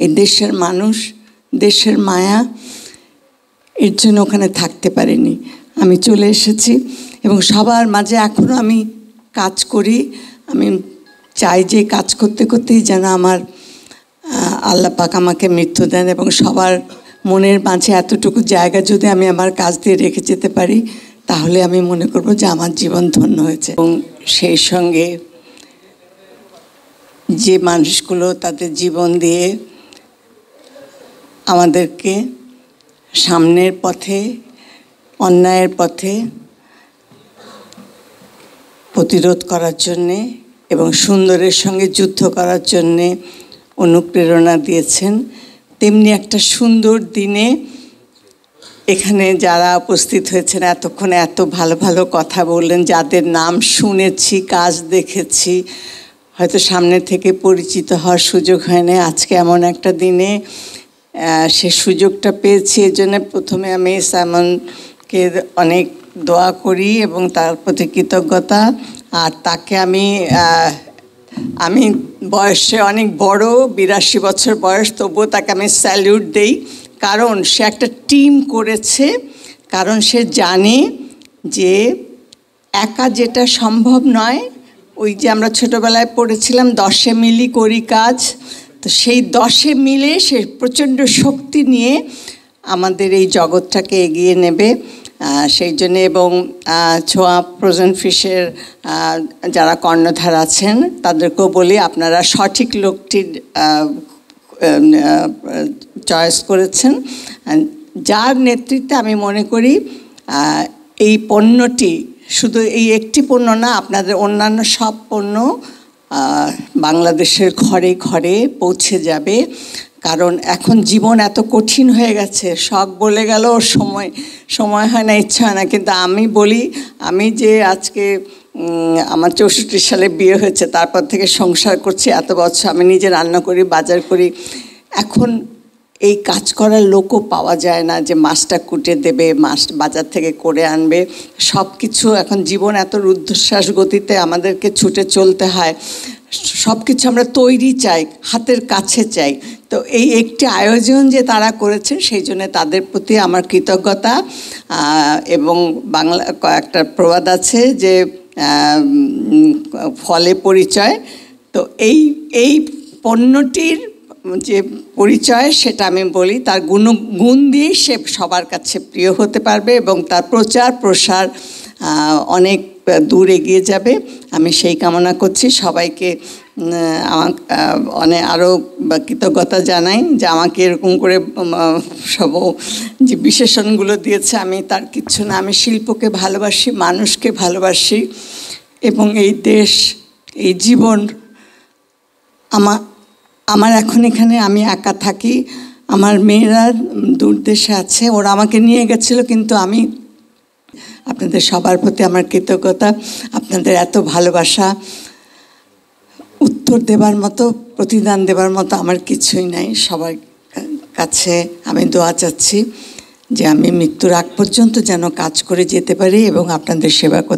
এই দেশের মানুষ, দেশের মায়া, এর জন্য ওখানে থাকতে পারিনি। আমি চলে এসেছি এবং সবার মাঝে এখনও আমি কাজ করি। আমি চাই যে কাজ করতে করতেই যেন আমার আল্লাহ পাক আমাকে মৃত্যু দেন এবং সবার মনের মাঝে এতটুকু জায়গা যদি আমি আমার কাজ দিয়ে রেখে যেতে পারি, তাহলে আমি মনে করব যে আমার জীবন ধন্য হয়েছে। এবং সেই সঙ্গে যে মানুষগুলো তাদের জীবন দিয়ে আমাদেরকে সামনের পথে, অন্যায়ের পথে প্রতিরোধ করার জন্যে এবং সুন্দরের সঙ্গে যুদ্ধ করার জন্যে অনুপ্রেরণা দিয়েছেন, তেমনি একটা সুন্দর দিনে এখানে যারা উপস্থিত হয়েছেন, এতক্ষণে এত ভালো ভালো কথা বললেন, যাদের নাম শুনেছি, কাজ দেখেছি, হয়তো সামনে থেকে পরিচিত হওয়ার সুযোগ হয় না, আজকে এমন একটা দিনে সে সুযোগটা পেয়েছি। এই জন্য প্রথমে আমি সাইমনকে অনেক দোয়া করি এবং তার প্রতি কৃতজ্ঞতা। আর তাকে আমি বয়সে অনেক বড়, 82 বছর বয়স, তবুও তাকে আমি স্যালিউট দেই, কারণ সে একটা টিম করেছে। কারণ সে জানে যে একা যেটা সম্ভব নয়, ওই যে আমরা ছোটোবেলায় পড়েছিলাম 10 মিলি করি কাজ, তো সেই 10 মিলে সে প্রচণ্ড শক্তি নিয়ে আমাদের এই জগৎটাকে এগিয়ে নেবে। সেই জন্যে এবং ছোঁয়া ফ্রোজেন ফিশের যারা কর্ণধার আছেন তাদেরকেও বলি, আপনারা সঠিক লোকটির চয়েস করেছেন, যার নেতৃত্বে আমি মনে করি এই পণ্যটি শুধু এই একটি পণ্য না, আপনাদের অন্যান্য সব পণ্য বাংলাদেশের ঘরে ঘরে পৌঁছে যাবে। কারণ এখন জীবন এত কঠিন হয়ে গেছে, শখ বলে গেল, সময় হয় না, ইচ্ছা হয় না। কিন্তু আমি বলি, আমি যে আজকে আমার 64 সালে বিয়ে হয়েছে, তারপর থেকে সংসার করছি এত বছর, আমি নিজে রান্না করি, বাজার করি। এখন এই কাজ করার লোকও পাওয়া যায় না যে মাছটা কুটে দেবে, মাছ বাজার থেকে করে আনবে। সব কিছু এখন জীবন এত রুদ্ধশ্বাস গতিতে আমাদেরকে ছুটে চলতে হয়, সব কিছু আমরা তৈরি চাই, হাতের কাছে চাই। তো এই একটি আয়োজন যে তারা করেছে, সেই জন্য তাদের প্রতি আমার কৃতজ্ঞতা। এবং বাংলা একটা প্রবাদ আছে যে ফলে পরিচয়, তো এই পণ্যটির যে পরিচয় সেটা আমি বলি, তার গুণ দিয়েই সে সবার কাছে প্রিয় হতে পারবে এবং তার প্রচার প্রসার অনেক দূর এগিয়ে যাবে। আমি সেই কামনা করছি। সবাইকে অনেক আরও কৃতজ্ঞতা জানাই যে আমাকে এরকম করে সব যে বিশেষণগুলো দিয়েছে, আমি তার কিচ্ছু না। আমি শিল্পকে ভালোবাসি, মানুষকে ভালোবাসি এবং এই দেশ, এই জীবন আমার এখন এখানে আমি একা থাকি, আমার মেয়েরা দূর দেশে আছে, ওরা আমাকে নিয়ে গেছিলো, কিন্তু আমি আপনাদের সবার প্রতি আমার কৃতজ্ঞতা। আপনাদের এত ভালোবাসা, উত্তর দেবার মতো, প্রতিদান দেবার মতো আমার কিছুই নাই। সবার কাছে আমি দোয়া চাচ্ছি যে আমি মৃত্যুর আগ পর্যন্ত যেন কাজ করে যেতে পারি এবং আপনাদের সেবা করতে